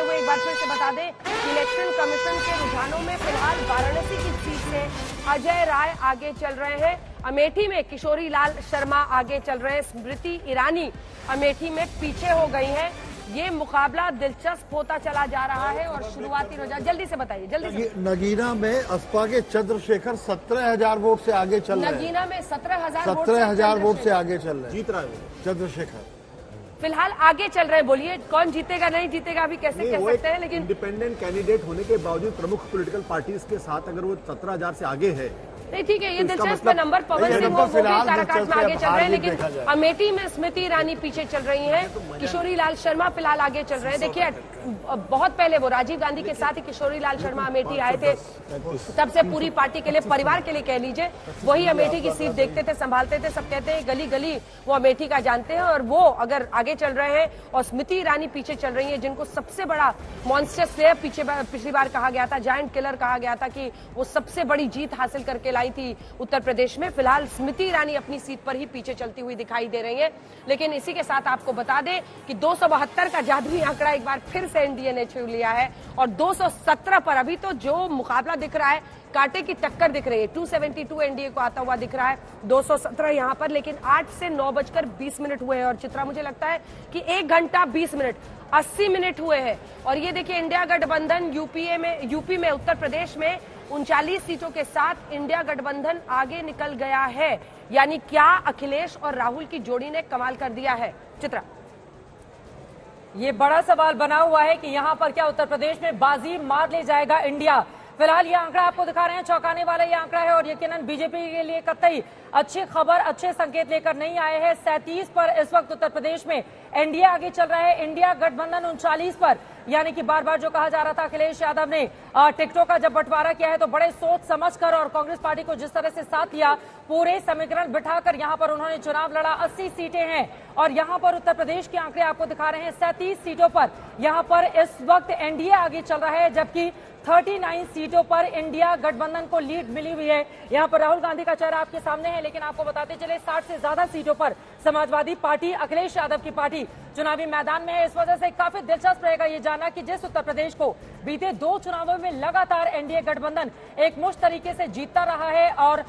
हुए एक बार फिर से बता दें, इलेक्शन कमीशन के रुझानों में फिलहाल वाराणसी की सीट से अजय राय आगे चल रहे हैं। अमेठी में किशोरी लाल शर्मा आगे चल रहे हैं। स्मृति ईरानी अमेठी में पीछे हो गई हैं। ये मुकाबला दिलचस्प होता चला जा रहा है और शुरुआती रुझान जल्दी से बताइए, जल्दी से। नगीना में असपा के चंद्रशेखर 17,000 वोट से आगे चल रहे हैं। नगीना में 17,000 वोट से आगे चल रहे हैं, जीत रहा है चंद्रशेखर फिलहाल आगे चल रहे हैं। बोलिए कौन जीतेगा नहीं जीतेगा अभी कैसे कह सकते हैं, लेकिन इंडिपेंडेंट कैंडिडेट होने के बावजूद प्रमुख पॉलिटिकल पार्टीज के साथ अगर वो 17,000 से आगे है, नहीं ठीक है, ये दिलचस्प नंबर। पवन सिंह वो भी काराकाट में आगे चल रहे हैं, लेकिन अमेठी में स्मृति ईरानी पीछे चल रही हैं। किशोरी लाल शर्मा फिलहाल आगे चल रहे हैं। देखिए बहुत पहले वो राजीव गांधी के साथ ही किशोरी लाल शर्मा अमेठी आए थे, तब से पूरी पार्टी के लिए, परिवार के लिए कह लीजिए, वही अमेठी की सीट देखते थे, संभालते थे। सब कहते हैं गली गली वो अमेठी का जानते हैं, और वो अगर आगे चल रहे हैं और स्मृति ईरानी पीछे चल रही है, जिनको सबसे बड़ा मॉन्स्टर स्लेयर पिछली बार कहा गया था, जायंट किलर कहा गया था कि वो सबसे बड़ी जीत हासिल करके लाई थी उत्तर प्रदेश में। फिलहाल स्मृति ईरानी अपनी सीट पर ही पीछे चलती हुई दिखाई दे रही है। लेकिन इसी के साथ आपको बता दें कि 272 का जादुई आंकड़ा एक बार फिर से एनडीए ने छू लिया है, और 217 पर अभी तो जो मुकाबला दिख रहा है, कांटे की टक्कर दिख रही है। 272 एनडीए को आता हुआ दिख रहा है, 217 यहां पर। लेकिन 8 से 9:20 हुए हैं, और चित्रा मुझे लगता है कि 1 घंटा 20 मिनट 80 मिनट हुए हैं। और ये देखिए इंडिया गठबंधन यूपी में उत्तर प्रदेश में 39 सीटों के साथ इंडिया गठबंधन आगे निकल गया है। यानी क्या अखिलेश और राहुल की जोड़ी ने कमाल कर दिया है? चित्रा, ये बड़ा सवाल बना हुआ है कि यहां पर क्या उत्तर प्रदेश में बाजी मार ले जाएगा इंडिया। फिलहाल ये आंकड़ा आपको दिखा रहे हैं, चौंकाने वाला ये आंकड़ा है, और यकीनन बीजेपी के लिए कतई अच्छी खबर, अच्छे संकेत लेकर नहीं आए हैं। 37 पर इस वक्त उत्तर प्रदेश में एनडीए आगे चल रहा है, इंडिया गठबंधन 39 पर। यानी कि बार बार जो कहा जा रहा था, अखिलेश यादव ने टिकटों का जब बंटवारा किया है तो बड़े सोच समझकर, और कांग्रेस पार्टी को जिस तरह से साथ दिया, पूरे समीकरण बिठाकर यहां पर उन्होंने चुनाव लड़ा। 80 सीटें हैं, और यहां पर उत्तर प्रदेश के आंकड़े आपको दिखा रहे हैं। 37 सीटों पर यहां पर इस वक्त एनडीए आगे चल रहा है, जबकि 39 सीटों पर इंडिया गठबंधन को लीड मिली हुई है। यहां पर राहुल गांधी का चेहरा आपके सामने है, लेकिन आपको बताते चले 60 से ज्यादा सीटों पर समाजवादी पार्टी, अखिलेश यादव की पार्टी चुनावी मैदान में है। इस वजह से काफी दिलचस्प रहेगा ये जानना कि जिस उत्तर प्रदेश को बीते 2 चुनावों में लगातार एनडीए गठबंधन एक मुश्त तरीके से जीतता रहा है, और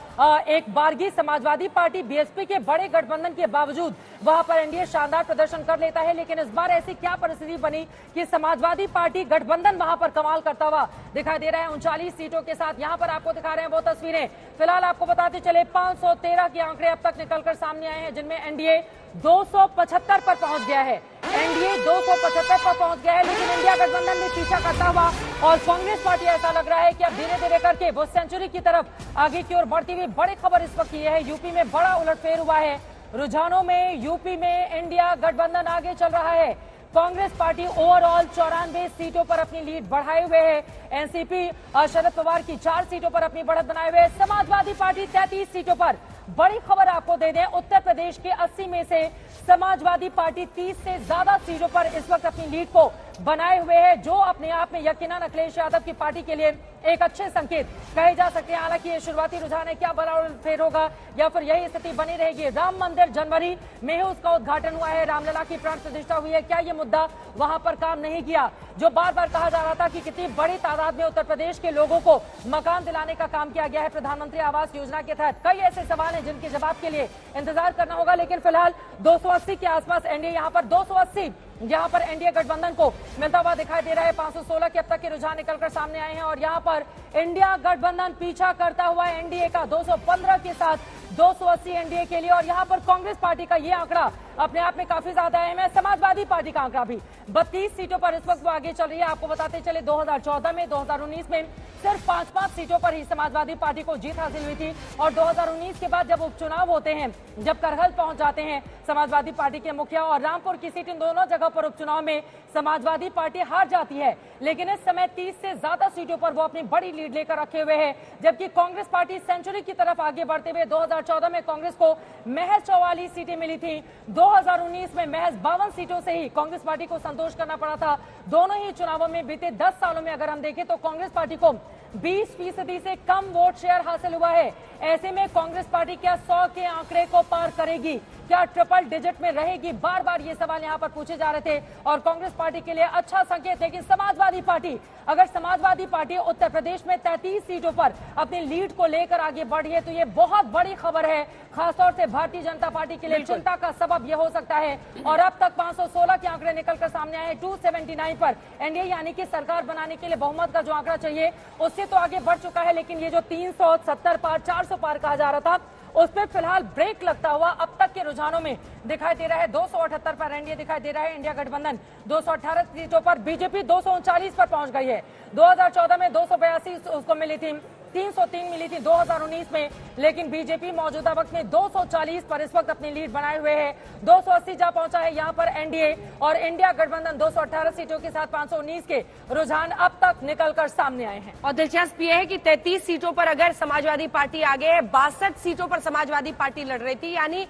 एक बारगी समाजवादी पार्टी बीएसपी के बड़े गठबंधन के बावजूद वहां पर एनडीए शानदार प्रदर्शन कर लेता है। लेकिन इस बार ऐसी क्या परिस्थिति बनी कि समाजवादी पार्टी गठबंधन वहां पर कमाल करता हुआ दिखाई दे रहा है 39 सीटों के साथ। यहां पर आपको दिखा रहे हैं वो तस्वीरें। फिलहाल आपको बताते चले 513 के आंकड़े अब तक निकलकर सामने आए हैं, जिनमें एनडीए 275 पर पहुंच गया है। एनडीए 275 पर पहुंच गया है, लेकिन इंडिया गठबंधन में पीछा करता हुआ, और कांग्रेस पार्टी ऐसा लग रहा है कि अब धीरे धीरे करके वो सेंचुरी की तरफ आगे की ओर बढ़ती हुई। बड़ी खबर इस वक्त ये है, यूपी में बड़ा उलटफेर हुआ है रुझानों में। यूपी में इंडिया गठबंधन आगे चल रहा है। कांग्रेस पार्टी ओवरऑल 94 सीटों पर अपनी लीड बढ़ाए हुए है। एनसीपी शरद पवार की 4 सीटों पर अपनी बढ़त बनाए हुए। समाजवादी पार्टी 33 सीटों पर। बड़ी खबर आपको दे दें, उत्तर प्रदेश के 80 में से समाजवादी पार्टी 30 से ज्यादा सीटों पर इस वक्त अपनी लीड को बनाए हुए है, जो अपने आप में यकीनन अखिलेश यादव की पार्टी के लिए एक अच्छे संकेत कहे जा सकते हैं। हालांकि ये शुरुआती रुझान है, क्या बड़ा फेर होगा या फिर यही स्थिति बनी रहेगी। राम मंदिर जनवरी में ही उसका उद्घाटन हुआ है, रामलला की प्राण प्रतिष्ठा हुई है। क्या ये मुद्दा वहां पर काम नहीं किया? जो बार बार कहा जा रहा था कि कितनी बड़ी तादाद में उत्तर प्रदेश के लोगों को मकान दिलाने का काम किया गया है प्रधानमंत्री आवास योजना के तहत। कई ऐसे सवाल हैं जिनके जवाब के लिए इंतजार करना होगा। लेकिन फिलहाल 280 के आसपास एनडीए, यहां पर 280 यहां पर एनडीए गठबंधन को मिलता हुआ दिखाई दे रहा है। 516 के अब तक के रुझान निकलकर सामने आए हैं, और यहां पर इंडिया गठबंधन पीछा करता हुआ एनडीए का 215 के साथ 280 एनडीए के लिए। और यहां पर कांग्रेस पार्टी का ये आंकड़ा अपने आप में काफी ज्यादा अहम है। समाजवादी पार्टी का आंकड़ा भी 32 सीटों पर इस वक्त वो आगे चल रही है। आपको बताते चले 2014 में, 2019 में सिर्फ 5-5 सीटों पर ही समाजवादी पार्टी को जीत हासिल हुई थी, और 2019 के बाद जब उपचुनाव होते हैं, जब करहल पहुंच जाते हैं समाजवादी पार्टी के मुखिया और रामपुर की सीट, इन दोनों जगह पर उपचुनाव में समाजवादी पार्टी हार जाती है। लेकिन इस समय 30 से ज्यादा सीटों पर वो अपनी बड़ी लीड लेकर रखे हुए है, जबकि कांग्रेस पार्टी सेंचुरी की तरफ आगे बढ़ते हुए 2014 में कांग्रेस को महज 44 सीटें मिली थी। 2019 में महज 52 सीटों से ही कांग्रेस पार्टी को संतोष करना पड़ा था। दोनों ही चुनावों में बीते 10 सालों में अगर हम देखें तो कांग्रेस पार्टी को 20% से कम वोट शेयर हासिल हुआ है। ऐसे में कांग्रेस पार्टी क्या 100 के आंकड़े को पार करेगी? क्या ट्रिपल डिजिट में रहेगी? बार बार ये सवाल यहां पर पूछे जा रहे थे और कांग्रेस पार्टी के लिए अच्छा संकेत है कि समाजवादी पार्टी, अगर समाजवादी पार्टी उत्तर प्रदेश में 33 सीटों पर अपनी लीड को लेकर आगे बढ़ी है तो ये बहुत बड़ी खबर है, खासतौर से भारतीय जनता पार्टी के लिए चिंता का सबब यह हो सकता है। और अब तक 516 के आंकड़े निकलकर सामने आए हैं। 279 पर एनडीए यानी कि सरकार बनाने के लिए बहुमत का जो आंकड़ा चाहिए उससे तो आगे बढ़ चुका है, लेकिन ये जो 370 पार 400 पार कहा जा रहा था उस पर फिलहाल ब्रेक लगता हुआ अब तक के रुझानों में दिखाई दे रहा है। 278 पर एनडीए दिखाई दे रहा है, इंडिया गठबंधन 218 सीटों पर, बीजेपी 239 पर पहुंच गई है। 2014 में 282 उसको मिली थी, 303 मिली थी 2019 में, लेकिन बीजेपी मौजूदा वक्त में 240 पर इस वक्त अपनी लीड बनाए हुए है। 280 जा पहुंचा है यहां पर एनडीए और इंडिया गठबंधन 218 सीटों के साथ 519 के रुझान अब तक निकलकर सामने आए हैं। और दिलचस्प ये है कि 33 सीटों पर अगर समाजवादी पार्टी आगे है, 62 सीटों पर समाजवादी पार्टी लड़ रही थी, यानी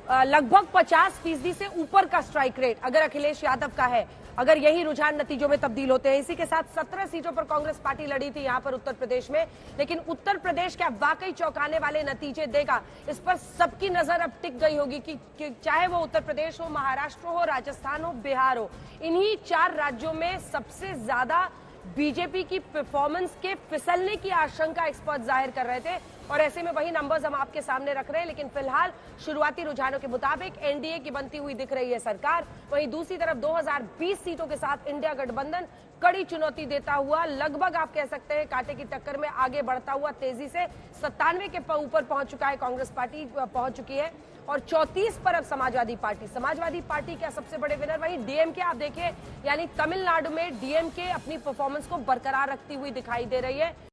लगभग 50% से ऊपर का स्ट्राइक रेट अगर अखिलेश यादव का है, अगर यही रुझान नतीजों में तब्दील होते हैं। इसी के साथ 17 सीटों पर कांग्रेस पार्टी लड़ी थी यहां पर उत्तर प्रदेश में, लेकिन उत्तर प्रदेश क्या वाकई चौंकाने वाले नतीजे देगा, इस पर सबकी नजर अब टिक गई होगी कि चाहे वो उत्तर प्रदेश हो, महाराष्ट्र हो, राजस्थान हो, बिहार हो, इन्हीं 4 राज्यों में सबसे ज्यादा बीजेपी की परफॉर्मेंस के फिसलने की आशंका एक्सपर्ट जाहिर कर रहे थे। और ऐसे में वही नंबर्स हम आपके सामने रख रहे हैं, लेकिन फिलहाल शुरुआती रुझानों के मुताबिक एनडीए की बनती हुई दिख रही है सरकार। वहीं दूसरी तरफ 2020 सीटों के साथ इंडिया गठबंधन कड़ी चुनौती देता हुआ, लगभग आप कह सकते हैं कांटे की टक्कर में आगे बढ़ता हुआ तेजी से 97 के ऊपर पहुंच चुका है, कांग्रेस पार्टी पहुंच चुकी है। और 34 पर अब समाजवादी पार्टी क्या सबसे बड़े विनर? वहीं डीएमके आप देखिए, यानी तमिलनाडु में डीएमके अपनी परफॉर्मेंस को बरकरार रखती हुई दिखाई दे रही है।